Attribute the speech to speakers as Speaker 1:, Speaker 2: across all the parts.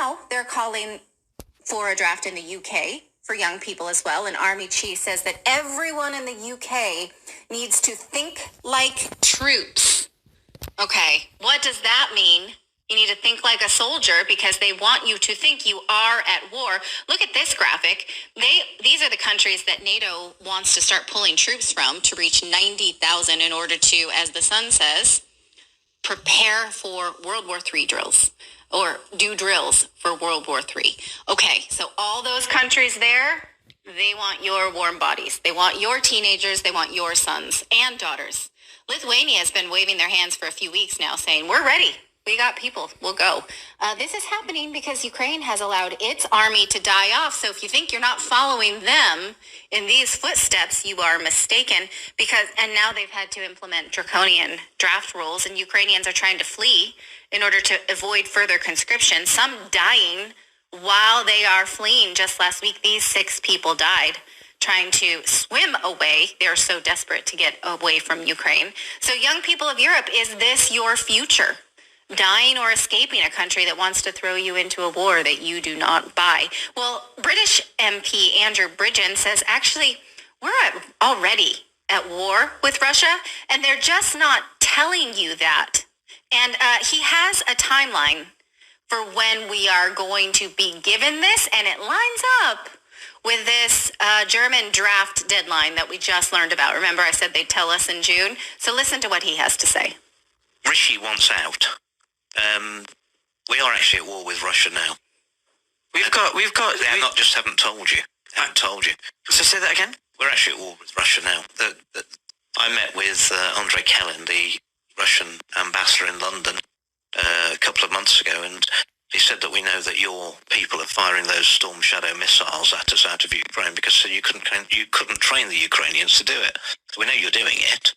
Speaker 1: now they're calling for a draft in the UK for young people as well. An army chief says that everyone in the UK needs to think like troops. Okay, what does that mean? You need to think like a soldier because they want you to think you are at war. Look at this graphic. These are the countries that NATO wants to start pulling troops from to reach 90,000 in order to, as the Sun says, prepare for World War III drills or do drills for World War III. Okay, so all those countries there, they want your warm bodies. They want your teenagers. They want your sons and daughters. Lithuania has been waving their hands for a few weeks now saying, we're ready. We got people. We'll go. This is happening because Ukraine has allowed its army to die off. So if you think you're not following them in these footsteps, you are mistaken. And now they've had to implement draconian draft rules, and Ukrainians are trying to flee in order to avoid further conscription. Some dying while they are fleeing. Just last week, these 6 people died trying to swim away. They're so desperate to get away from Ukraine. So young people of Europe, is this your future? Dying or escaping a country that wants to throw you into a war that you do not buy? Well, British MP Andrew Bridgen says, actually, we're already at war with Russia, and they're just not telling you that. And he has a timeline for when we are going to be given this, and it lines up with this German draft deadline that we just learned about. Remember, I said they'd tell us in June? So listen to what he has to say.
Speaker 2: Rishi wants out. We are actually at war with Russia now. They haven't told you.
Speaker 3: So say that again?
Speaker 2: We're actually at war with Russia now. I met with Andrei Kelin, the Russian ambassador in London, a couple of months ago, and he said that we know that your people are firing those Storm Shadow missiles at us out of Ukraine because you couldn't train the Ukrainians to do it. So we know you're doing it,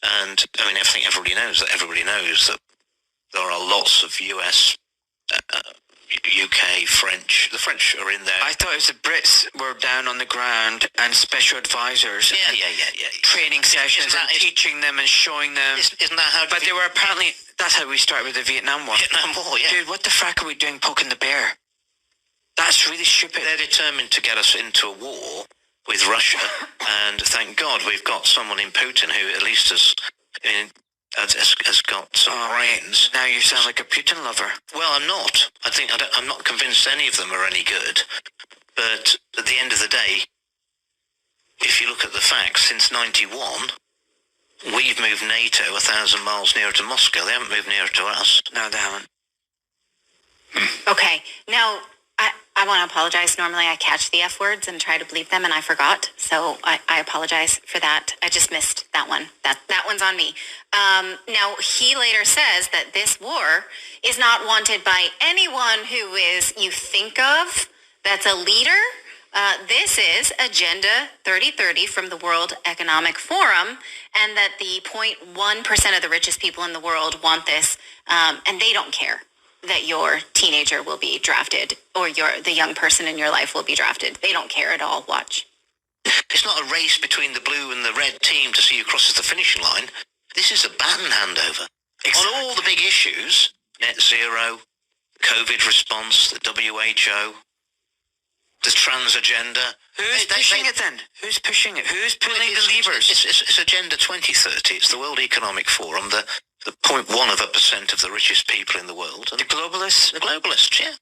Speaker 2: and I mean everybody knows that there are lots of US, UK, French. The French are in there.
Speaker 3: I thought it was the Brits were down on the ground and special advisors.
Speaker 2: Yeah.
Speaker 3: Training sessions and teaching them and showing them.
Speaker 2: Isn't that how?
Speaker 3: But they were apparently. That's how we started with the Vietnam War.
Speaker 2: Yeah.
Speaker 3: Dude, what the frack are we doing poking the bear? That's really stupid.
Speaker 2: They're determined to get us into a war with Russia, and thank God we've got someone in Putin who at least has got some brains.
Speaker 3: Now you sound like a Putin lover.
Speaker 2: Well, I'm not. I'm not convinced any of them are any good. But at the end of the day, if you look at the facts, since 91, we've moved NATO 1,000 miles nearer to Moscow. They haven't moved nearer to us.
Speaker 3: No, they haven't.
Speaker 1: Okay. Now, I want to apologize. Normally I catch the F words and try to bleep them, and I forgot. So I apologize for that. I just missed that one. That one's on me. Now, he later says that this war is not wanted by anyone who is, you think of, that's a leader. This is Agenda 3030 from the World Economic Forum, and that the 0.1% of the richest people in the world want this, and they don't care that your teenager will be drafted or the young person in your life will be drafted. They don't care at all. Watch.
Speaker 2: It's not a race between the blue and the red team to see who crosses the finishing line. This is a baton handover. Exactly. On all the big issues, net zero, COVID response, the WHO, the trans agenda.
Speaker 3: Who's pushing it then? Who's pushing it? Who's pulling the levers?
Speaker 2: It's Agenda 2030. It's the World Economic Forum, the 0.1% of the richest people in the world.
Speaker 3: The globalists?
Speaker 2: The globalists, yeah.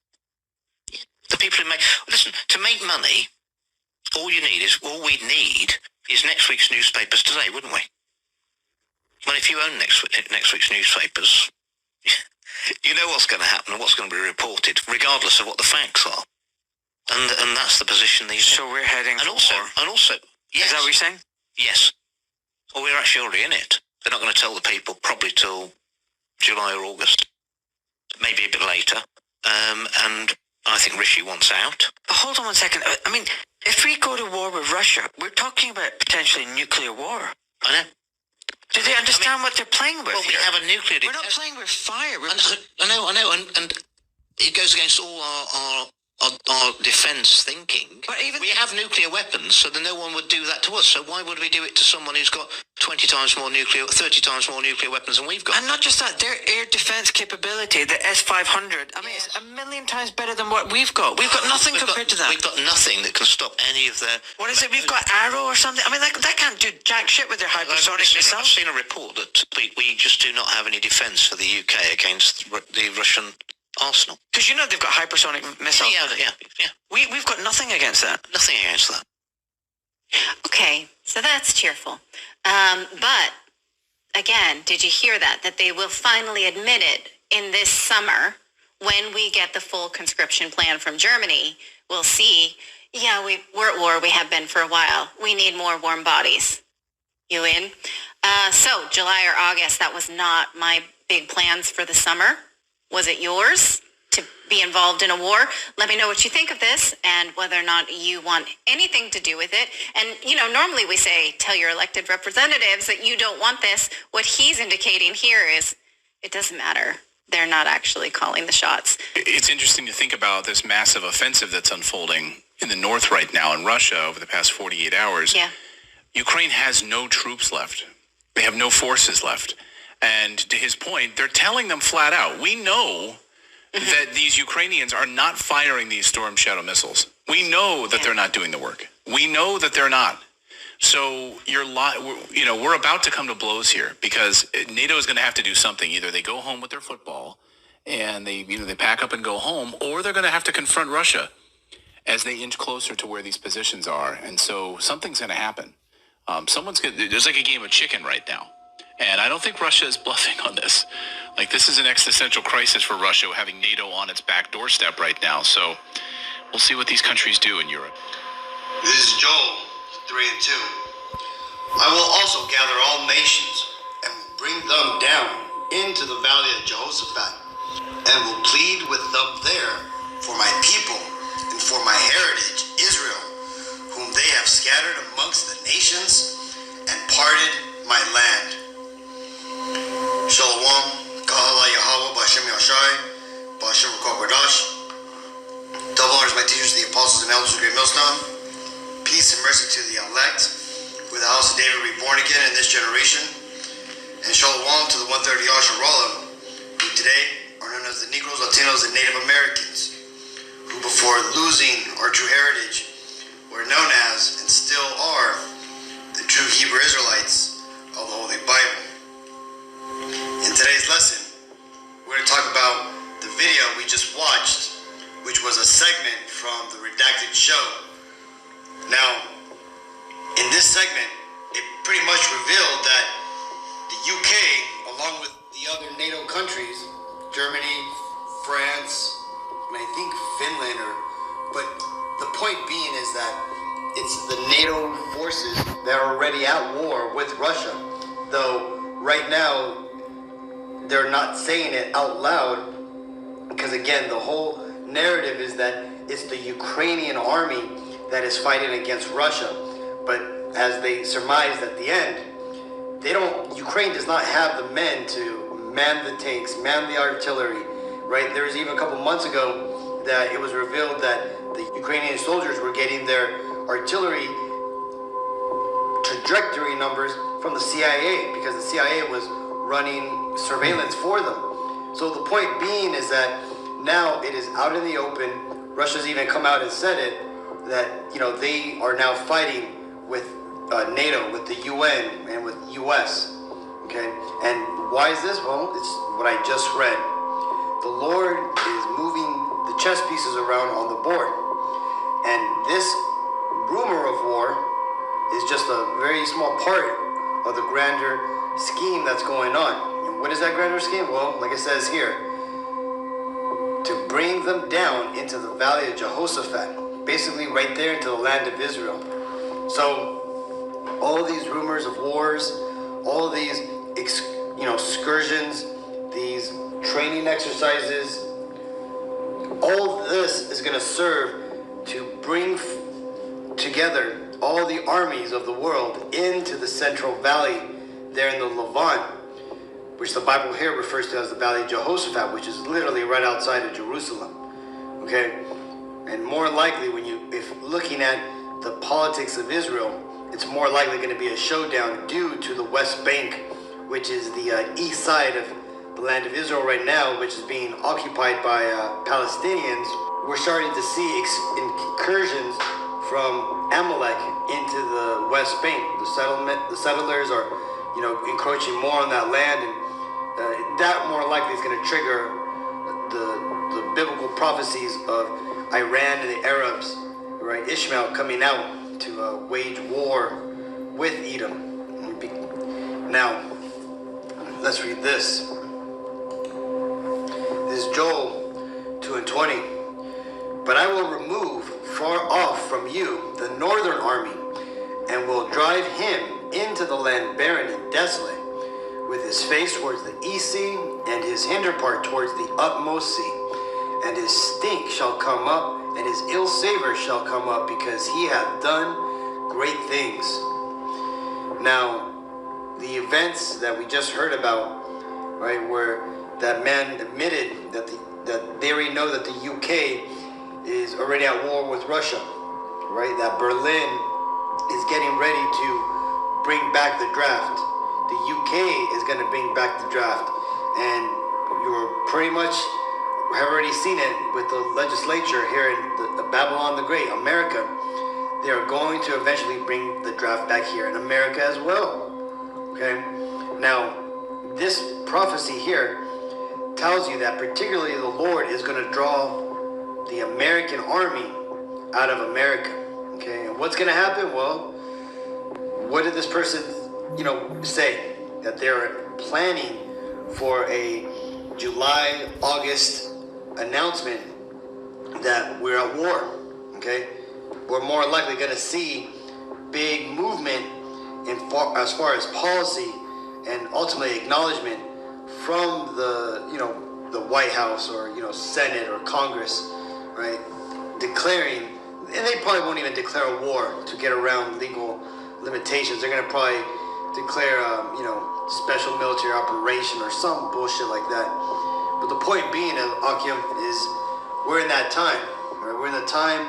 Speaker 2: The people who make... Listen, to make money, all we'd need is next week's newspapers today, wouldn't we? Well, if you own next week's newspapers, you know what's going to happen and what's going to be reported, regardless of what the facts are. And that's the position these...
Speaker 3: So we're heading for war.
Speaker 2: And also, yes.
Speaker 3: Is that what you're saying?
Speaker 2: Yes. Well, we're actually already in it. They're not going to tell the people probably till July or August, maybe a bit later. And I think Rishi wants out.
Speaker 3: But hold on one second. I mean, if we go to war with Russia, we're talking about potentially nuclear war.
Speaker 2: I know.
Speaker 3: Do they understand what they're playing with?
Speaker 2: Well, we have a nuclear...
Speaker 3: We're not playing with fire.
Speaker 2: I know, and it goes against all our defence thinking.
Speaker 3: But even
Speaker 2: we have nuclear weapons, so that no one would do that to us. So why would we do it to someone who's got 20 times more 30 times more nuclear weapons than we've got.
Speaker 3: And not just that, their air defense capability, the S-500, I mean, it's a million times better than what we've got. We've got nothing compared to that.
Speaker 2: We've got nothing that can stop any of their...
Speaker 3: What is it? We've got Arrow or something? I mean, that can't do jack shit with their hypersonic missiles.
Speaker 2: I've seen a report that we just do not have any defence for the UK against the Russian arsenal.
Speaker 3: Because you know they've got hypersonic missiles.
Speaker 2: Yeah.
Speaker 3: We've got nothing against that.
Speaker 2: Nothing against that.
Speaker 1: Okay, so that's cheerful. But, again, did you hear that? That they will finally admit it in this summer when we get the full conscription plan from Germany. We'll see, we're at war. We have been for a while. We need more warm bodies. You in? So, July or August, that was not my big plans for the summer. Was it yours to be involved in a war? Let me know what you think of this and whether or not you want anything to do with it. And, normally we say, tell your elected representatives that you don't want this. What he's indicating here is it doesn't matter. They're not actually calling the shots.
Speaker 4: It's interesting to think about this massive offensive that's unfolding in the north right now in Russia over the past 48 hours.
Speaker 1: Yeah.
Speaker 4: Ukraine has no troops left. They have no forces left. And to his point, they're telling them flat out, we know that these Ukrainians are not firing these Storm Shadow missiles. We know that they're not doing the work. We know that they're not. So we're about to come to blows here because NATO is going to have to do something. Either they go home with their football and they pack up and go home, or they're going to have to confront Russia as they inch closer to where these positions are. And so something's going to happen. There's like a game of chicken right now. And I don't think Russia is bluffing on this. Like, this is an existential crisis for Russia, having NATO on its back doorstep right now. So we'll see what these countries do in Europe.
Speaker 5: This is Joel 3 and 2. I will also gather all nations and bring them down into the valley of Jehoshaphat, and will plead with them there for my people and for my heritage, Israel, whom they have scattered amongst the nations and parted my land. Shalom, Kahala Yahweh, B'Hashem Yashayah, B'Hashem Kokwadash. Double honors my teachers, the apostles and elders of Great Millstone. Peace and mercy to the elect, with the house of David reborn again in this generation. And Shalom to the 130 Yashayah, who today are known as the Negroes, Latinos, and Native Americans, who before losing our true heritage were known as, and still are, the true Hebrew Israelites of the Holy Bible. In today's lesson, we're going to talk about the video we just watched, which was a segment from the Redacted Show. Now, in this segment, it pretty much revealed that the UK, along with the other NATO countries, Germany, France, and I think Finland, but the point being is that it's the NATO forces that are already at war with Russia, though right now they're not saying it out loud, because again, the whole narrative is that it's the Ukrainian army that is fighting against Russia. But as they surmised at the end, Ukraine does not have the men to man the tanks, man the artillery, right? There was even a couple months ago that it was revealed that the Ukrainian soldiers were getting their artillery trajectory numbers from the CIA, because the CIA was running surveillance for them. So the point being is that now it is out in the open. Russia's even come out and said it, that they are now fighting with NATO, with the UN, and with US. Okay, and why is this? Well, it's what I just read. The Lord is moving the chess pieces around on the board, and this rumor of war is just a very small part of the grander scheme that's going on. And what is that grander scheme? Well, like it says here, to bring them down into the valley of Jehoshaphat, basically right there into the land of Israel. So all these rumors of wars, all these excursions, these training exercises, all this is going to serve to bring together all the armies of the world into the Central Valley there in the Levant, which the Bible here refers to as the Valley of Jehoshaphat, which is literally right outside of Jerusalem. Okay? And more likely, if looking at the politics of Israel, it's more likely going to be a showdown due to the West Bank, which is the east side of the land of Israel right now, which is being occupied by Palestinians. We're starting to see incursions from Amalek into the West Bank. The settlers are, encroaching more on that land, and that more likely is going to trigger the biblical prophecies of Iran and the Arabs, right? Ishmael coming out to wage war with Edom. Now, let's read this. This is Joel 2:20. But I will remove far off from you the northern army, and will drive him into the land barren and desolate, with his face towards the east sea, and his hinder part towards the utmost sea. And his stink shall come up, and his ill savor shall come up, because he hath done great things. Now, the events that we just heard about, right, where that man admitted that they already know that the UK is already at war with Russia, right? That Berlin is getting ready to bring back the draft. The UK is going to bring back the draft, and you're pretty much have already seen it with the legislature here in the Babylon the Great, America. They are going to eventually bring the draft back here in America as well. Okay, now this prophecy here tells you that particularly the Lord is going to draw the American army out of America. Okay, and what's going to happen? Well, what did this person, say? That they're planning for a July, August announcement that we're at war. Okay, we're more likely going to see big movement as far as policy and ultimately acknowledgement from the White House or Senate or Congress, right, declaring, and they probably won't even declare a war to get around legal limitations. They're going to probably declare special military operation or some bullshit like that. But the point being, Akim, is we're in that time, right? We're in the time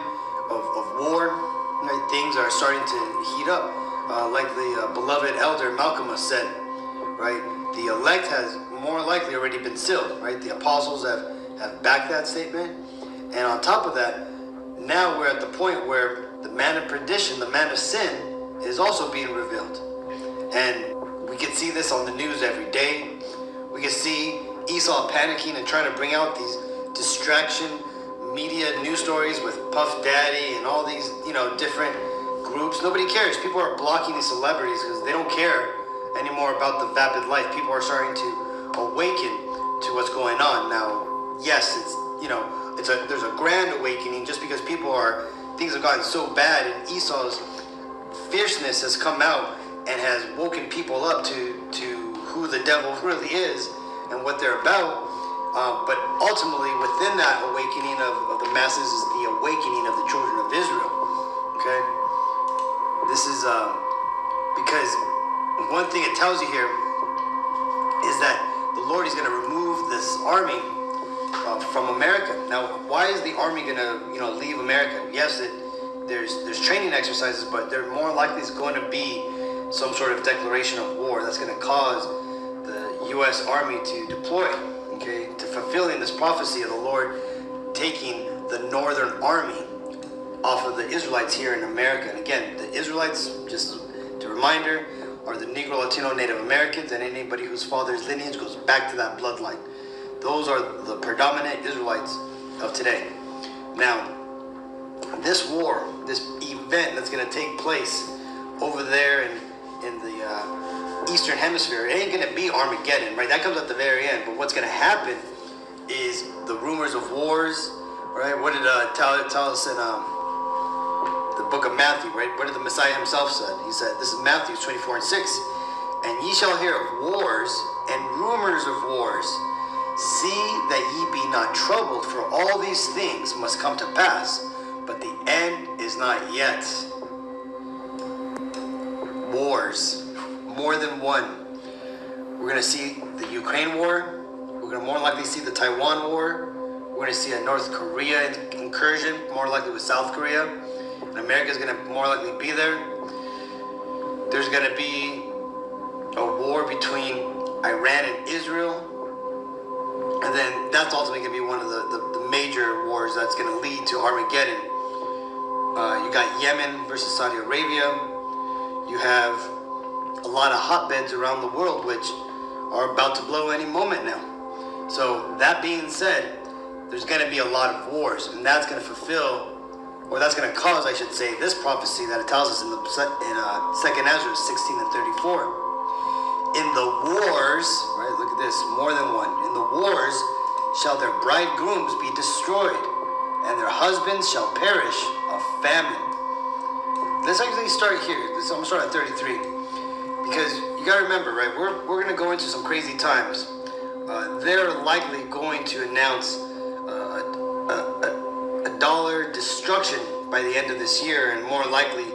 Speaker 5: of war, right? Things are starting to heat up. Like the beloved elder Malcolm has said, right? The elect has more likely already been sealed, right? The apostles have backed that statement. And on top of that, now we're at the point where the man of perdition, the man of sin, is also being revealed. And we can see this on the news every day. We can see Esau panicking and trying to bring out these distraction media news stories with Puff Daddy and all these, different groups. Nobody cares. People are blocking these celebrities because they don't care anymore about the vapid life. People are starting to awaken to what's going on. Now, yes, there's a grand awakening just because things have gotten so bad, and Esau's fierceness has come out and has woken people up to who the devil really is and what they're about. But ultimately, within that awakening of the masses is the awakening of the children of Israel. Okay? This is because one thing it tells you here is that the Lord is going to remove this army from America. Now, why is the army going to leave America? Yes, there's training exercises, but there more likely is going to be some sort of declaration of war that's going to cause the U.S. Army to deploy, okay, to fulfilling this prophecy of the Lord taking the northern army off of the Israelites here in America. And again, the Israelites, just to reminder, are the Negro, Latino, Native Americans, and anybody whose father's lineage goes back to that bloodline. Those are the predominant Israelites of today. Now, this war, this event that's going to take place over there in the Eastern Hemisphere, it ain't going to be Armageddon, right? That comes at the very end. But what's going to happen is the rumors of wars, right? What did tell us in the book of Matthew, right? What did the Messiah himself said? He said, this is Matthew 24:6. And ye shall hear of wars and rumors of wars. See that ye be not troubled, for all these things must come to pass, but the end is not yet. Wars, more than one. We're going to see the Ukraine war. We're going to more likely see the Taiwan war. We're going to see a North Korea incursion, more likely with South Korea. And America is going to more likely be there. There's going to be between Iran and Israel. And then that's ultimately going to be one of the major wars that's going to lead to Armageddon. You got Yemen versus Saudi Arabia. You have a lot of hotbeds around the world which are about to blow any moment now. So that being said, there's going to be a lot of wars, and that's going to fulfill, or that's going to cause, I should say, this prophecy that it tells us in 2 Ezra 16 and 34. In the wars, right, look at this, more than one. In the wars shall their bridegrooms be destroyed, and their husbands shall perish of famine. Let's actually start here. I'm going to start at 33. Because you got to remember, right, we're going to go into some crazy times. They're likely going to announce a dollar destruction by the end of this year, and more likely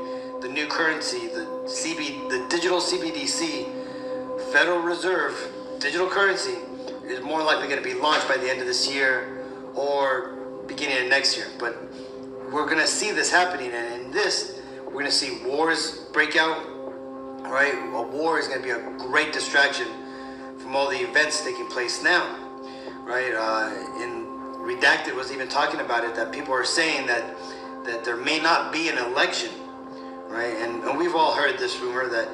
Speaker 5: the new currency, the digital CBDC, Federal Reserve digital currency, is more likely going to be launched by the end of this year or beginning of next year. But we're going to see this happening, and in this, we're going to see wars break out. Right, a war is going to be a great distraction from all the events taking place now. Right, in Redacted was even talking about it, that people are saying that there may not be an election. Right, and we've all heard this rumor that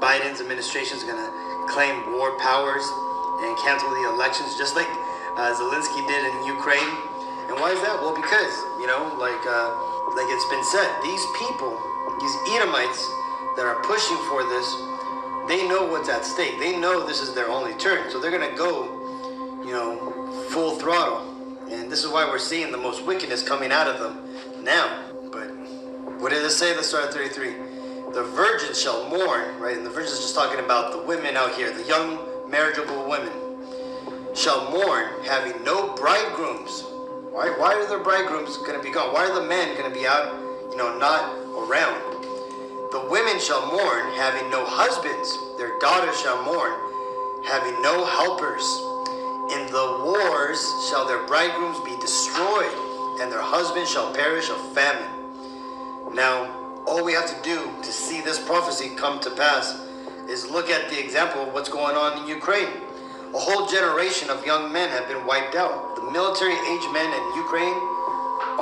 Speaker 5: Biden's administration is going to claim war powers and cancel the elections, just like Zelensky did in Ukraine. And why is that? Well, because like it's been said, these people, these Edomites that are pushing for this, they know what's at stake. They know this is their only turn, so they're gonna go, full throttle. And this is why we're seeing the most wickedness coming out of them now. But what did it say? Let's start at 33. The virgins shall mourn, right? And the virgins is just talking about the women out here, the young marriageable women, shall mourn, having no bridegrooms. Why are their bridegrooms gonna be gone? Why are the men gonna be out, not around? The women shall mourn, having no husbands. Their daughters shall mourn, having no helpers. In the wars shall their bridegrooms be destroyed, and their husbands shall perish of famine. Now, all we have to do to see this prophecy come to pass is look at the example of what's going on in Ukraine. A whole generation of young men have been wiped out. The military-age men in Ukraine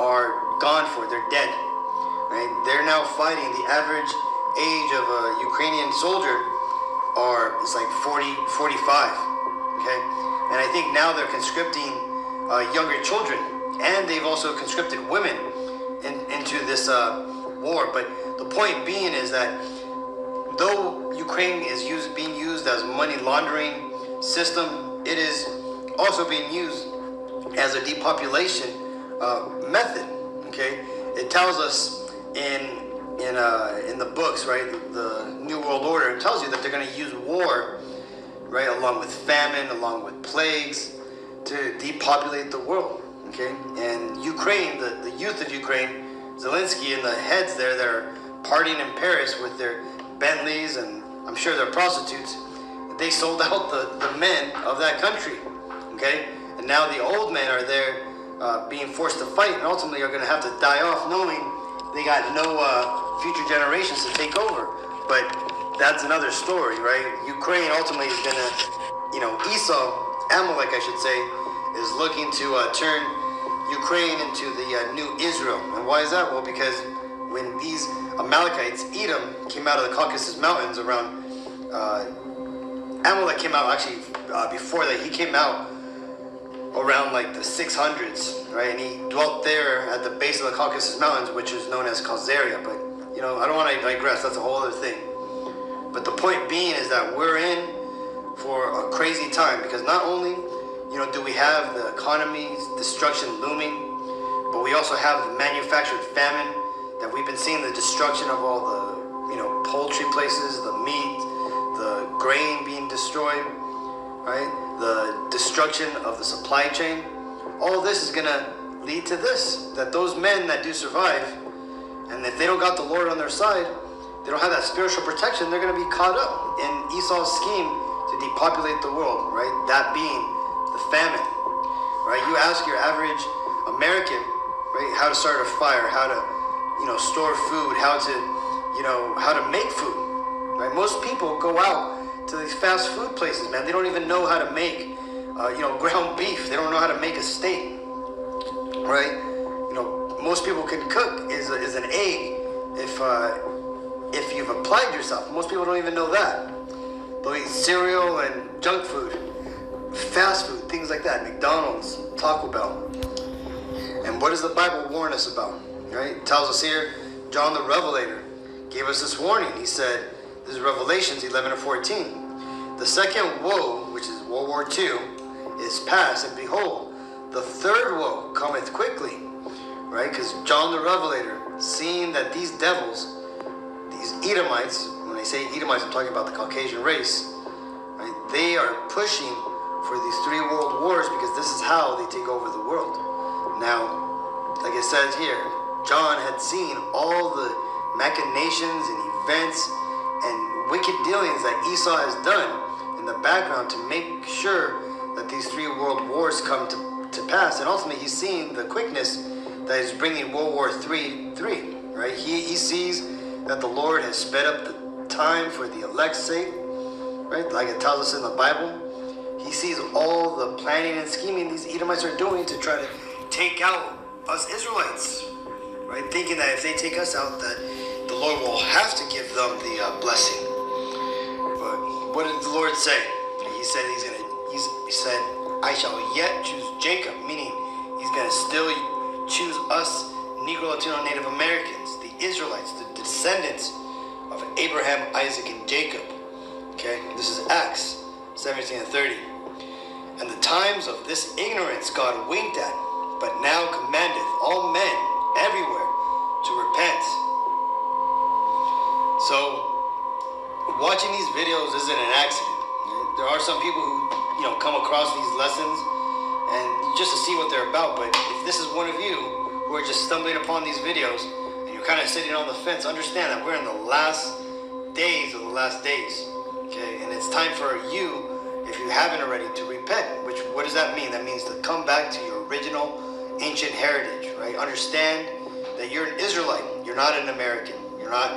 Speaker 5: are gone for. They're dead. Right? They're now fighting. The average age of a Ukrainian soldier is like 40, 45. Okay, and I think now they're conscripting younger children, and they've also conscripted women into this war. But the point being is that though Ukraine is being used as a money laundering system, it is also being used as a depopulation method. Okay, it tells us in the books, right, the New World Order, it tells you that they're going to use war, right, along with famine, along with plagues, to depopulate the world. Okay, and Ukraine, the youth of Ukraine, Zelensky and the heads there that are partying in Paris with their Bentleys and I'm sure their prostitutes, they sold out the men of that country. Okay, and now the old men are there being forced to fight, and ultimately are going to have to die off, knowing they got no future generations to take over. But that's another story, right? Ukraine ultimately is going to, Esau, Amalek, I should say, is looking to turn Ukraine into the new Israel. And why is that? Well, because when these Amalekites, Edom, came out of the Caucasus Mountains around, Amalek came out actually before that. He came out around like the 600s, right? And he dwelt there at the base of the Caucasus Mountains, which is known as Khazaria. But, I don't want to digress. That's a whole other thing. But the point being is that we're in for a crazy time, because not only, do we have the economy's destruction looming, but we also have the manufactured famine, that we've been seeing the destruction of all the, poultry places, the meat, the grain being destroyed, right? The destruction of the supply chain. All this is going to lead to this, that those men that do survive, and if they don't got the Lord on their side, they don't have that spiritual protection, they're going to be caught up in Esau's scheme to depopulate the world, right? That being the famine, right? You ask your average American, right, how to start a fire, how to, store food, how to make food, right? Most people go out to these fast food places, man. They don't even know how to make, ground beef. They don't know how to make a steak, right? Most people can cook is an egg if you've applied yourself. Most people don't even know that. They'll eat cereal and junk food, fast food, things like that. McDonald's, Taco Bell. And what does the Bible warn us about? Right? It tells us here, John the Revelator gave us this warning. He said, this is Revelations 11:14. The second woe, which is World War II, is past, and behold, the third woe cometh quickly. Right? Because John the Revelator, seeing that these devils, these Edomites, when I say Edomites, I'm talking about the Caucasian race, right? They are pushing for these 3 world wars because this is how they take over the world. Now, like it says here, John had seen all the machinations and events and wicked dealings that Esau has done in the background to make sure that these 3 world wars come to pass. And ultimately, he's seeing the quickness that is bringing World War III, right? He sees that the Lord has sped up the time for the elect's sake, right? Like it tells us in the Bible. He sees all the planning and scheming these Edomites are doing to try to take out us Israelites, right? Thinking that if they take us out, that the Lord will have to give them the blessing. But what did the Lord say? He said he said, I shall yet choose Jacob, meaning he's going to still choose us, Negro, Latino, Native Americans, the Israelites, the descendants of Abraham, Isaac, and Jacob. Okay, this is Acts 17:30. And the times of this ignorance God winked at, but now commandeth all men everywhere to repent. So, watching these videos isn't an accident. There are some people who, come across these lessons and just to see what they're about. But if this is one of you who are just stumbling upon these videos and you're kind of sitting on the fence, understand that we're in the last days of the last days. Okay, and it's time for you, if you haven't already, to repent. What does that mean? That means to come back to your original ancient heritage, right? Understand that you're an Israelite. You're not an American. You're not,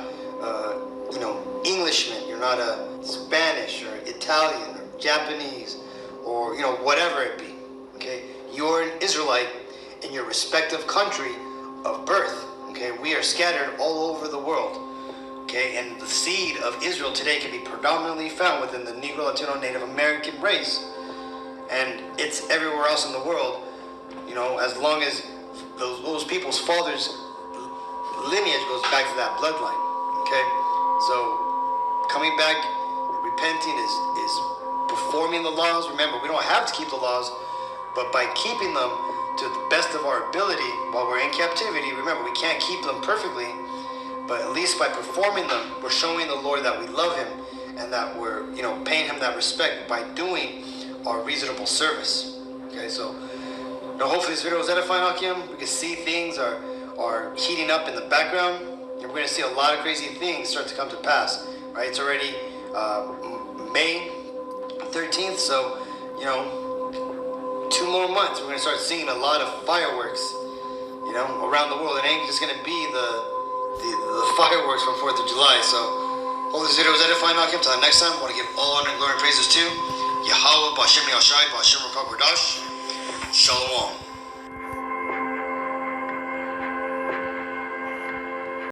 Speaker 5: Englishman. You're not a Spanish or Italian or Japanese or, whatever it be. Okay, you're an Israelite in your respective country of birth. Okay, we are scattered all over the world. Okay, and the seed of Israel today can be predominantly found within the Negro, Latino, Native American race, and it's everywhere else in the world. As long as those people's fathers' lineage goes back to that bloodline. Okay, so coming back, repenting is performing the laws. Remember, we don't have to keep the laws, but by keeping them to the best of our ability while we're in captivity, remember, we can't keep them perfectly, but at least by performing them, we're showing the Lord that we love Him and that we're, paying Him that respect by doing our reasonable service. Okay, so hopefully this video was edifying, Akim. We can see things are heating up in the background, and we're going to see a lot of crazy things start to come to pass. Right? It's already May 13th, so 2 more months. We're going to start seeing a lot of fireworks, around the world. It ain't just going to be the fireworks from 4th of July. So, hope this video was edifying. Until next time, I want to give all honor and glory and praises to Yahweh, B'Shem Yashayah, B'Shem Rakakwadash. Shalom.